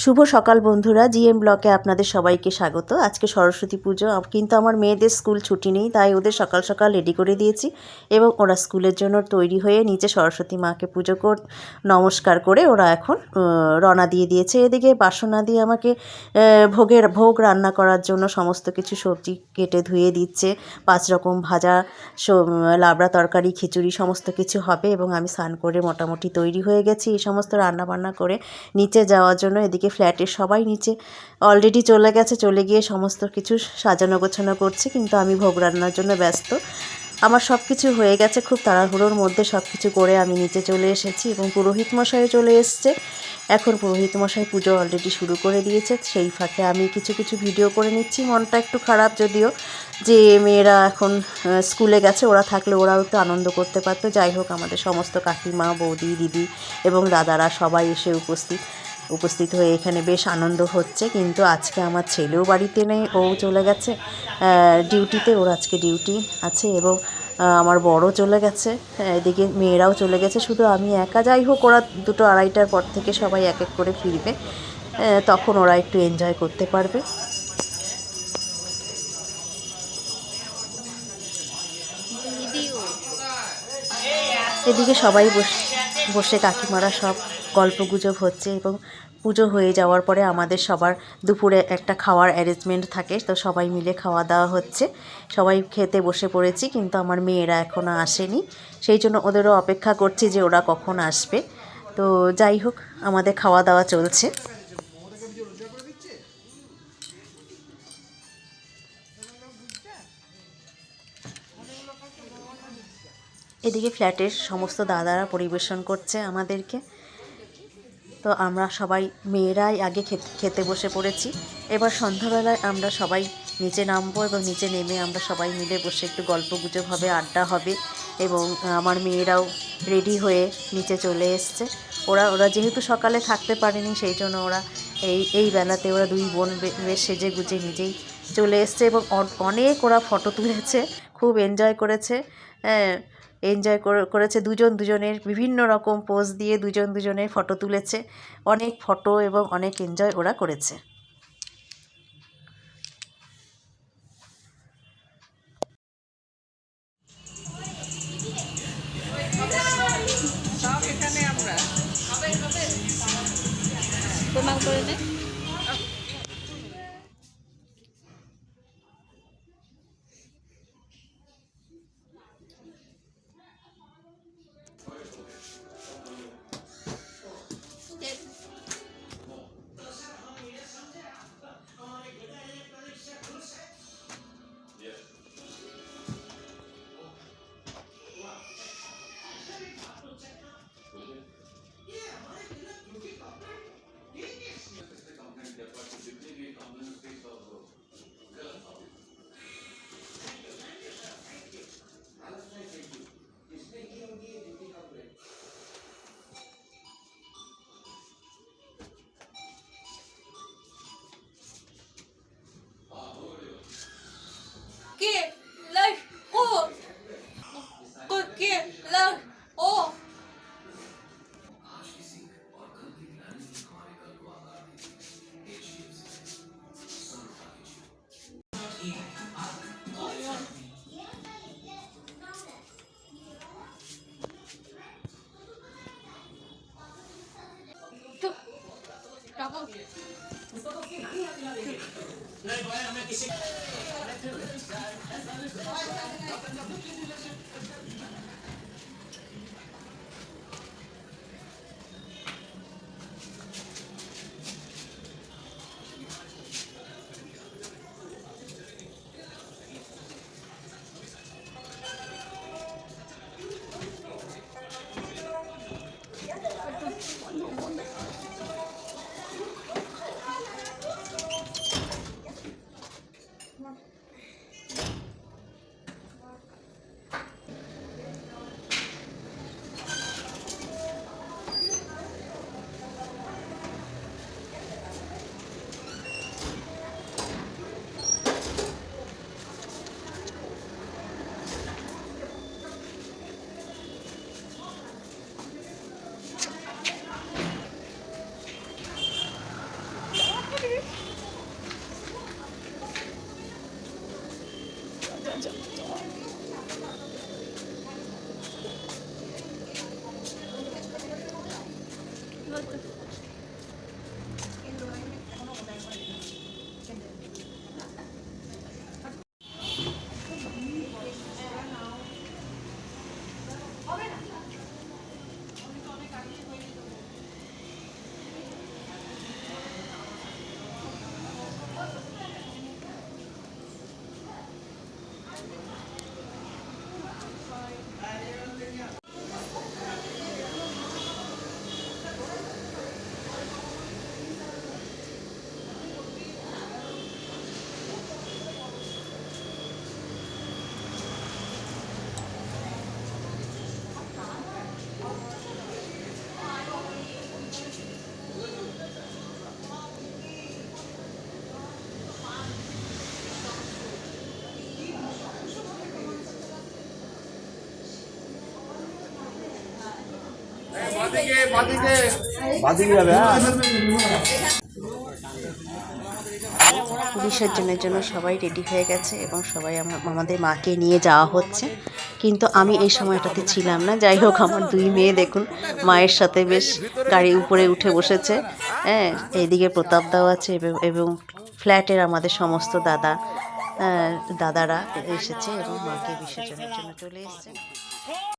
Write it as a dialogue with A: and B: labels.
A: শুভ সকাল বন্ধুরা, জিএম ব্লকে আপনাদের সবাইকে স্বাগত। আজকে সরস্বতী পুজো, কিন্তু আমার মেয়েদের স্কুল ছুটি নেই, তাই ওদের সকাল সকাল রেডি করে দিয়েছি এবং ওরা স্কুলের জন্য তৈরি হয়ে নিচে সরস্বতী মাকে পুজো নমস্কার করে ওরা এখন রওনা দিয়ে দিয়েছে। এদিকে বাসনা দিয়ে আমাকে ভোগ রান্না করার জন্য সমস্ত কিছু সবজি কেটে ধুয়ে দিচ্ছে। 5 রকম ভাজা, লাবড়া তরকারি, খিচুড়ি সমস্ত কিছু হবে এবং আমি স্নান করে মোটামুটি তৈরি হয়ে গেছি এই সমস্ত রান্নাবান্না করে নিচে যাওয়ার জন্য। এদিকে ফ্ল্যাটের সবাই নিচে অলরেডি চলে গেছে, চলে গিয়ে সমস্ত কিছু সাজানো গোছানো করছে, কিন্তু আমি ভোগ রান্নার জন্য ব্যস্ত। আমার সব কিছু হয়ে গেছে, খুব তাড়াহুড়োর মধ্যে সব কিছু করে আমি নিচে চলে এসেছি এবং পুরোহিত মশাইও চলে এসছে। এখন পুরোহিত মশাই পুজো অলরেডি শুরু করে দিয়েছে, সেই ফাঁকে আমি কিছু কিছু ভিডিও করে নিচ্ছি। মনটা একটু খারাপ যদিও, যে মেয়েরা এখন স্কুলে গেছে, ওরা থাকলে ওরাও একটু আনন্দ করতে পারতো। যাই হোক, আমাদের সমস্ত কাকিমা, বৌদি, দিদি এবং দাদারা সবাই এসে উপস্থিত হয়ে এখানে বেশ আনন্দ হচ্ছে। কিন্তু আজকে আমার ছেলেও বাড়িতে নেই, ও চলে গেছে ডিউটিতে, ওর আজকে ডিউটি আছে এবং আমার বড় চলে গেছে, এদিকে মেয়েরাও চলে গেছে, শুধু আমি একা। যাই হোক, ওরা 2টো 2:30টার পর থেকে সবাই এক এক করে ফিরবে, তখন ওরা একটু এনজয় করতে পারবে। এদিকে সবাই বসে কাকিমারা সব গল্পগুজব হচ্ছে এবং পুজো হয়ে যাওয়ার পরে আমাদের সবার দুপুরে একটা খাওয়ার অ্যারেঞ্জমেন্ট থাকে, তো সবাই মিলে খাওয়া দাওয়া হচ্ছে। সবাই খেতে বসে পড়েছি, কিন্তু আমার মেয়েরা এখনও আসেনি, সেই জন্য ওদেরও অপেক্ষা করছি যে ওরা কখন আসবে। তো যাই হোক, আমাদের খাওয়া দাওয়া চলছে। এদিকে ফ্ল্যাটের সমস্ত দাদারা পরিবেশন করছে আমাদেরকে। তো আমরা সবাই মেয়েরাই আগে খেতে বসে পড়েছি। এবার সন্ধ্যাবেলায় আমরা সবাই নিচে নামবো এবং নিচে নেমে আমরা সবাই মিলে বসে একটু গল্পগুজব হবে, আড্ডা হবে এবং আমার মেয়েরাও রেডি হয়ে নিচে চলে এসছে। ওরা যেহেতু সকালে থাকতে পারেনি, সেই জন্য ওরা এই বেলাতে ওরা 2 বোন বেশ সেজে গুজে নিজেই চলে এসছে এবং অনেক ওরা ফটো তুলেছে, খুব এনজয় করেছে। করেছে দুজনের বিভিন্ন রকম পোজ দিয়ে দুজনের ফটো তুলেছে, অনেক ফটো এবং অনেক এনজয় ওরা করেছে।
B: প্রমাণ করে নে। কে লাইফ ও কে লাইফ ও টাকা
A: বিসর্জনের জন্য সবাই রেডি হয়ে গেছে এবং সবাই আমাদের মাকে নিয়ে যাওয়া হচ্ছে, কিন্তু আমি এই সময়টাতে ছিলাম না। যাই হোক, আমার দুই মেয়ে দেখুন মায়ের সাথে বেশ গাড়ির উপরে উঠে বসেছে। হ্যাঁ, এইদিকে প্রতাপদাও আছে এবং ফ্ল্যাটের আমাদের সমস্ত দাদারা এসেছে এবং মাকে বিসর্জনের জন্য চলে এসেছে।